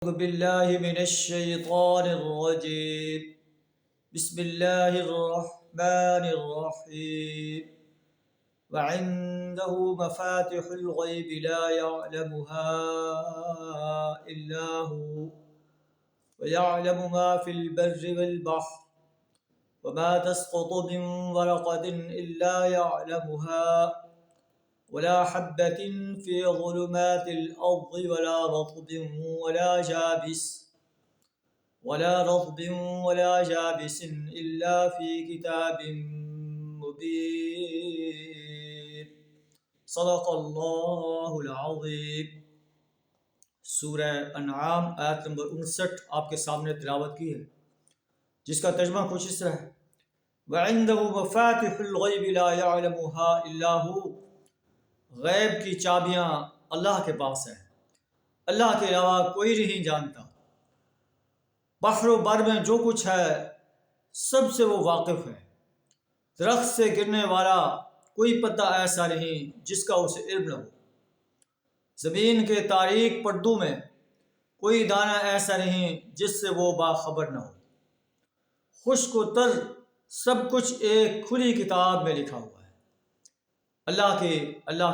أعوذ بالله من الشيطان الرجيم. بسم الله الرحمن الرحيم. وعنده مفاتح الغيب لا يعلمها إلا هو ويعلم ما في البر والبحر وما تسقط من ورقة إلا يعلمها ولا حبة في ظلمات الأرض ولا رطب ولا جابس إلا في كتاب مبين. صدق اللہ العظیم. سورہ انعام آیت نمبر 59 آپ کے سامنے تلاوت کی ہے، جس کا ترجمہ کچھ اس طرح ہے: وَعِندَهُ مَفَاتِحُ الْغَيْبِ لَا يَعْلَمُهَا إِلَّا هُوَ. غیب کی چابیاں اللہ کے پاس ہیں، اللہ کے علاوہ کوئی نہیں جانتا. بحر و بر میں جو کچھ ہے سب سے وہ واقف ہے. درخت سے گرنے والا کوئی پتا ایسا نہیں جس کا اسے علم نہ ہو. زمین کے تاریک پردوں میں کوئی دانہ ایسا نہیں جس سے وہ باخبر نہ ہو. خشک و تر سب کچھ ایک کھلی کتاب میں لکھا ہوا ہے. اللہ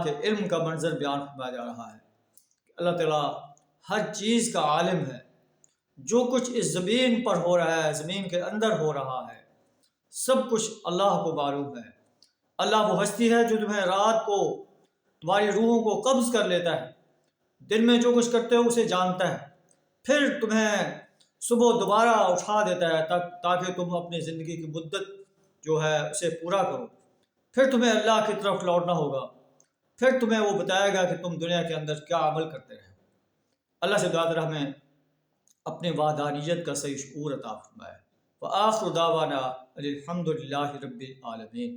کے علم کا منظر بیان فرمایا جا رہا ہے کہ اللہ تعالیٰ ہر چیز کا عالم ہے. جو کچھ اس زمین پر ہو رہا ہے، زمین کے اندر ہو رہا ہے، سب کچھ اللہ کو معلوم ہے. اللہ وہ ہستی ہے جو تمہیں رات کو تمہاری روحوں کو قبض کر لیتا ہے، دن میں جو کچھ کرتے ہو اسے جانتا ہے، پھر تمہیں صبح دوبارہ اٹھا دیتا ہے تاکہ تم اپنی زندگی کی مدت جو ہے اسے پورا کرو. پھر تمہیں اللہ کی طرف لوٹنا ہوگا، پھر تمہیں وہ بتائے گا کہ تم دنیا کے اندر کیا عمل کرتے رہے. اللہ سے دعا کریں ہمیں اپنے وحدانیت کا صحیح شعور عطا فرمائے. وآخر دعوانا الحمد للہ رب العالمین.